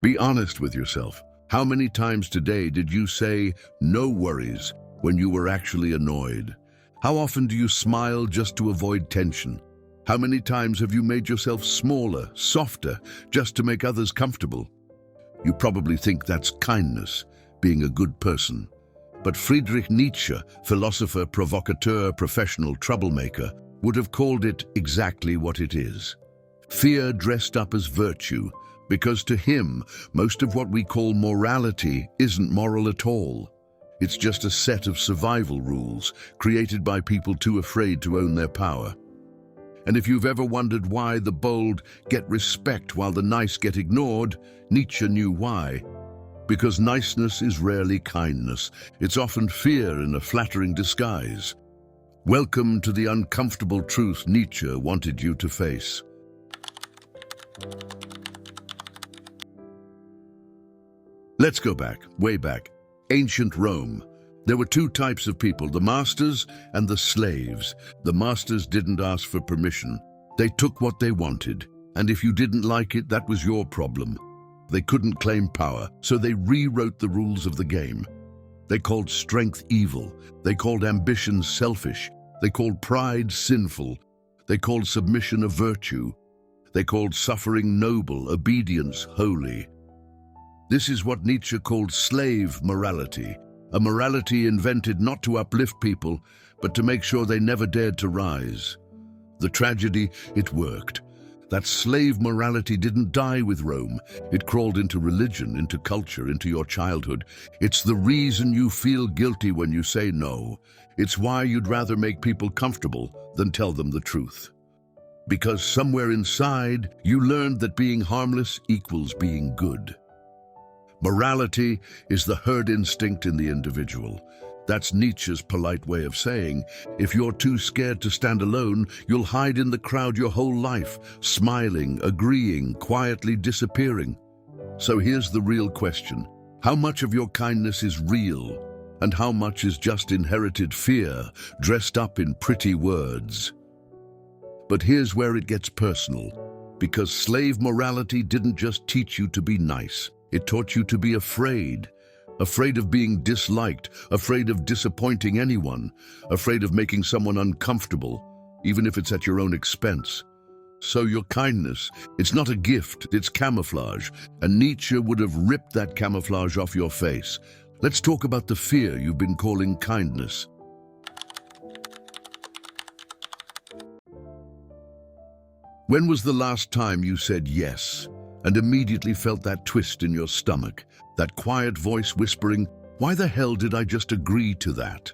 Be honest with yourself. How many times today did you say, "No worries," when you were actually annoyed? How often do you smile just to avoid tension? How many times have you made yourself smaller, softer, just to make others comfortable? You probably think that's kindness, being a good person. But Friedrich Nietzsche, philosopher, provocateur, professional troublemaker, would have called it exactly what it is. Fear dressed up as virtue, because to him, most of what we call morality isn't moral at all. It's just a set of survival rules created by people too afraid to own their power. And if you've ever wondered why the bold get respect while the nice get ignored, Nietzsche knew why. Because niceness is rarely kindness. It's often fear in a flattering disguise. Welcome to the uncomfortable truth Nietzsche wanted you to face. Let's go back, way back. Ancient Rome. There were two types of people, the masters and the slaves. The masters didn't ask for permission. They took what they wanted, and if you didn't like it, that was your problem. They couldn't claim power, so they rewrote the rules of the game. They called strength evil. They called ambition selfish. They called pride sinful. They called submission a virtue. They called suffering noble, obedience holy. This is what Nietzsche called slave morality, a morality invented not to uplift people, but to make sure they never dared to rise. The tragedy, it worked. That slave morality didn't die with Rome. It crawled into religion, into culture, into your childhood. It's the reason you feel guilty when you say no. It's why you'd rather make people comfortable than tell them the truth. Because somewhere inside, you learned that being harmless equals being good. Morality is the herd instinct in the individual. That's Nietzsche's polite way of saying, if you're too scared to stand alone, you'll hide in the crowd your whole life, smiling, agreeing, quietly disappearing. So here's the real question. How much of your kindness is real, and how much is just inherited fear, dressed up in pretty words? But here's where it gets personal, because slave morality didn't just teach you to be nice. It taught you to be afraid. Afraid of being disliked, afraid of disappointing anyone, afraid of making someone uncomfortable, even if it's at your own expense. So your kindness, it's not a gift, it's camouflage, and Nietzsche would have ripped that camouflage off your face. Let's talk about the fear you've been calling kindness. When was the last time you said yes, and immediately felt that twist in your stomach? That quiet voice whispering, "Why the hell did I just agree to that?"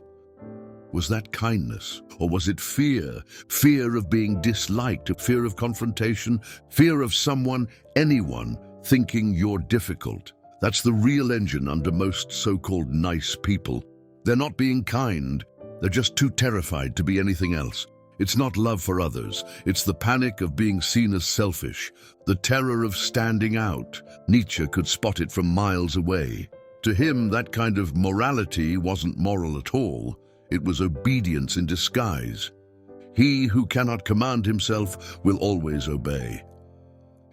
Was that kindness? Or was it fear? Fear of being disliked, fear of confrontation, fear of someone, anyone, thinking you're difficult. That's the real engine under most so-called nice people. They're not being kind. They're just too terrified to be anything else. It's not love for others. It's the panic of being seen as selfish, the terror of standing out. Nietzsche could spot it from miles away. To him, that kind of morality wasn't moral at all. It was obedience in disguise. He who cannot command himself will always obey.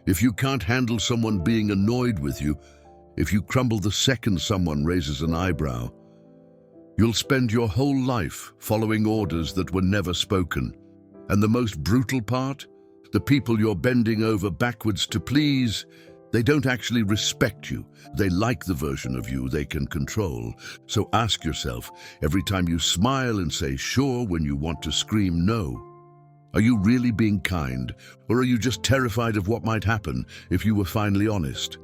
If you can't handle someone being annoyed with you, if you crumble the second someone raises an eyebrow, you'll spend your whole life following orders that were never spoken. And the most brutal part? The people you're bending over backwards to please, they don't actually respect you. They like the version of you they can control. So ask yourself, every time you smile and say sure when you want to scream no, are you really being kind, or are you just terrified of what might happen if you were finally honest?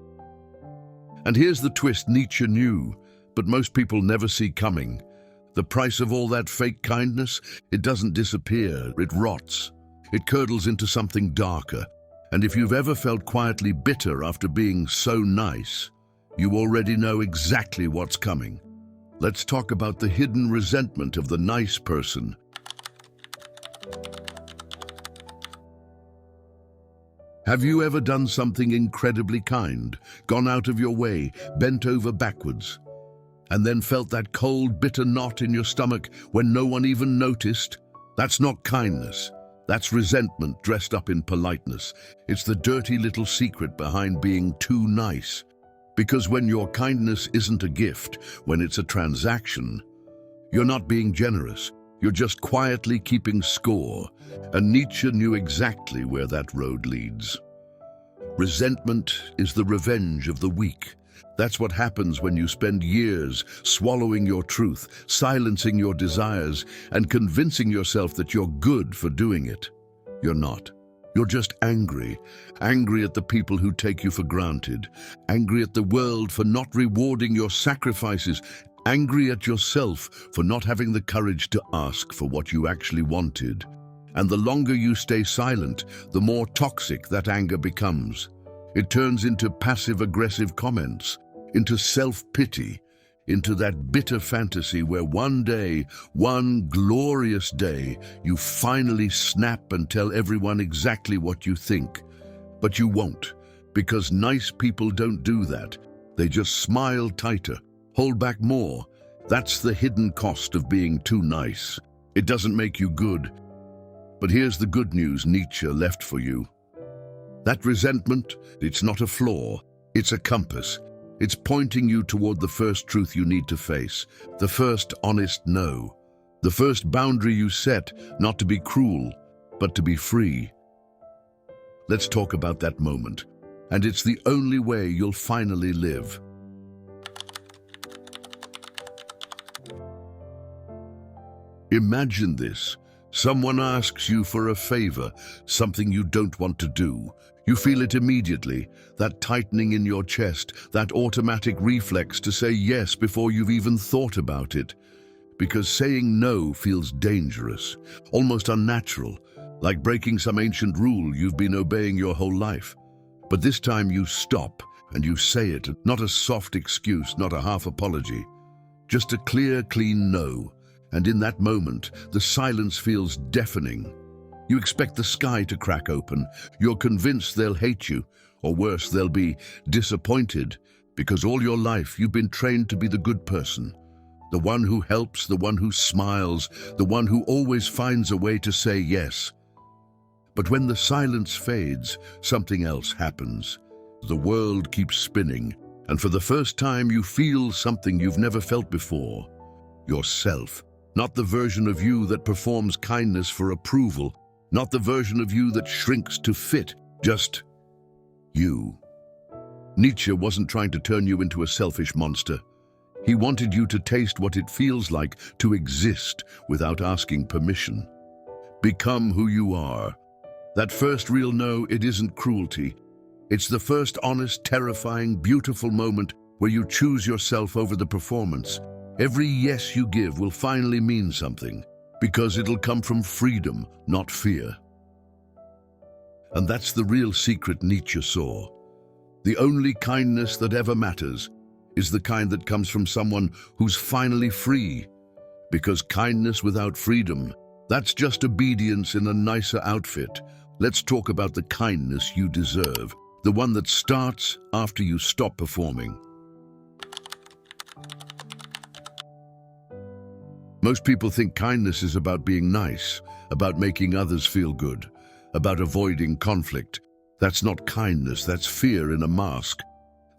And here's the twist Nietzsche knew, but most people never see coming. The price of all that fake kindness, it doesn't disappear, it rots. It curdles into something darker. And if you've ever felt quietly bitter after being so nice, you already know exactly what's coming. Let's talk about the hidden resentment of the nice person. Have you ever done something incredibly kind, gone out of your way, bent over backwards, and then felt that cold, bitter knot in your stomach when no one even noticed? That's not kindness. That's resentment dressed up in politeness. It's the dirty little secret behind being too nice. Because when your kindness isn't a gift, when it's a transaction, you're not being generous. You're just quietly keeping score. And Nietzsche knew exactly where that road leads. Resentment is the revenge of the weak. That's what happens when you spend years swallowing your truth, silencing your desires, and convincing yourself that you're good for doing it. You're not. You're just angry. Angry at the people who take you for granted. Angry at the world for not rewarding your sacrifices. Angry at yourself for not having the courage to ask for what you actually wanted. And the longer you stay silent, the more toxic that anger becomes. It turns into passive-aggressive comments, into self-pity, into that bitter fantasy where one day, one glorious day, you finally snap and tell everyone exactly what you think. But you won't, because nice people don't do that. They just smile tighter, hold back more. That's the hidden cost of being too nice. It doesn't make you good. But here's the good news Nietzsche left for you. That resentment, it's not a flaw, it's a compass. It's pointing you toward the first truth you need to face, the first honest no, the first boundary you set, not to be cruel, but to be free. Let's talk about that moment, and it's the only way you'll finally live. Imagine this. Someone asks you for a favor, something you don't want to do. You feel it immediately, that tightening in your chest, that automatic reflex to say yes before you've even thought about it. Because saying no feels dangerous, almost unnatural, like breaking some ancient rule you've been obeying your whole life. But this time you stop and you say it, not a soft excuse, not a half apology, just a clear, clean no. And in that moment, the silence feels deafening. You expect the sky to crack open. You're convinced they'll hate you, or worse, they'll be disappointed, because all your life you've been trained to be the good person, the one who helps, the one who smiles, the one who always finds a way to say yes. But when the silence fades, something else happens. The world keeps spinning, and for the first time you feel something you've never felt before. Yourself. Not the version of you that performs kindness for approval, not the version of you that shrinks to fit, just you. Nietzsche wasn't trying to turn you into a selfish monster. He wanted you to taste what it feels like to exist without asking permission. Become who you are. That first real no, it isn't cruelty. It's the first honest, terrifying, beautiful moment where you choose yourself over the performance. Every yes you give will finally mean something, because it'll come from freedom, not fear. And that's the real secret Nietzsche saw. The only kindness that ever matters is the kind that comes from someone who's finally free. Because kindness without freedom, that's just obedience in a nicer outfit. Let's talk about the kindness you deserve, the one that starts after you stop performing. Most people think kindness is about being nice, about making others feel good, about avoiding conflict. That's not kindness, that's fear in a mask.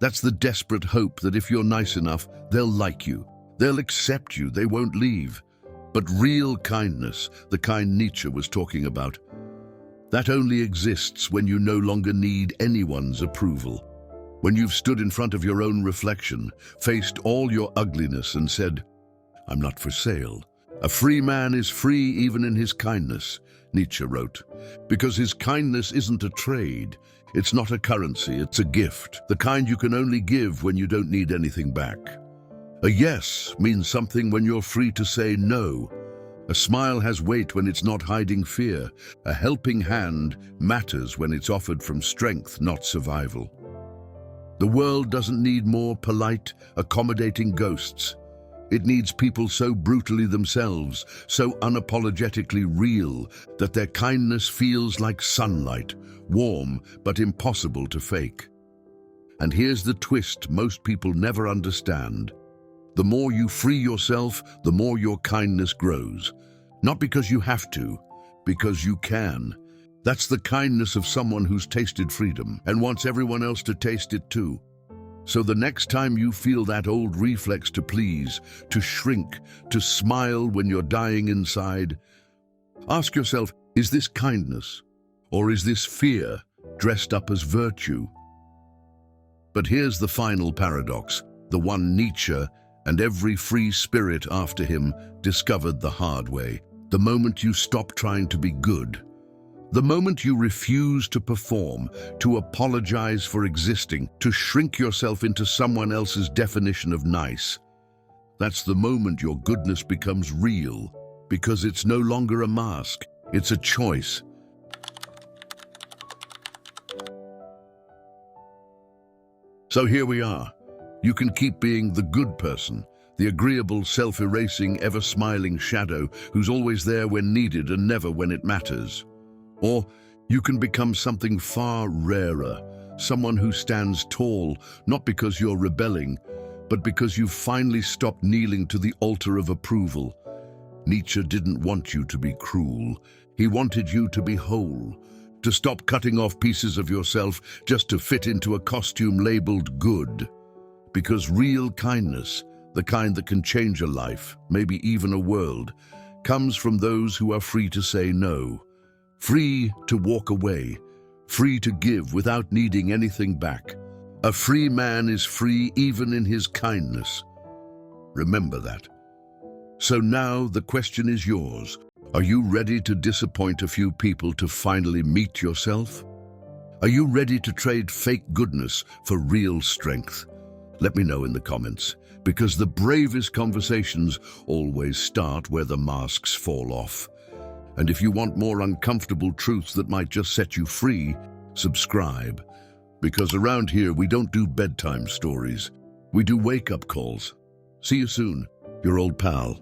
That's the desperate hope that if you're nice enough, they'll like you, they'll accept you, they won't leave. But real kindness, the kind Nietzsche was talking about, that only exists when you no longer need anyone's approval. When you've stood in front of your own reflection, faced all your ugliness and said, "I'm not for sale." A free man is free even in his kindness, Nietzsche wrote, because his kindness isn't a trade. It's not a currency, it's a gift, the kind you can only give when you don't need anything back. A yes means something when you're free to say no. A smile has weight when it's not hiding fear. A helping hand matters when it's offered from strength, not survival. The world doesn't need more polite, accommodating ghosts. It needs people so brutally themselves, so unapologetically real, that their kindness feels like sunlight, warm but impossible to fake. And here's the twist most people never understand. The more you free yourself, the more your kindness grows. Not because you have to, because you can. That's the kindness of someone who's tasted freedom and wants everyone else to taste it too. So the next time you feel that old reflex to please, to shrink, to smile when you're dying inside, ask yourself, is this kindness? Or is this fear dressed up as virtue? But here's the final paradox, the one Nietzsche and every free spirit after him discovered the hard way. The moment you stop trying to be good, the moment you refuse to perform, to apologize for existing, to shrink yourself into someone else's definition of nice, that's the moment your goodness becomes real, because it's no longer a mask, it's a choice. So here we are. You can keep being the good person, the agreeable, self-erasing, ever-smiling shadow who's always there when needed and never when it matters. Or you can become something far rarer, someone who stands tall, not because you're rebelling, but because you've finally stopped kneeling to the altar of approval. Nietzsche didn't want you to be cruel. He wanted you to be whole, to stop cutting off pieces of yourself just to fit into a costume labeled good. Because real kindness, the kind that can change a life, maybe even a world, comes from those who are free to say no, free to walk away, free to give without needing anything back. A free man is free even in his kindness. Remember that. So now the question is yours. Are you ready to disappoint a few people to finally meet yourself? Are you ready to trade fake goodness for real strength? Let me know in the comments, because the bravest conversations always start where the masks fall off. And if you want more uncomfortable truths that might just set you free, subscribe. Because around here we don't do bedtime stories, we do wake-up calls. See you soon, your old pal.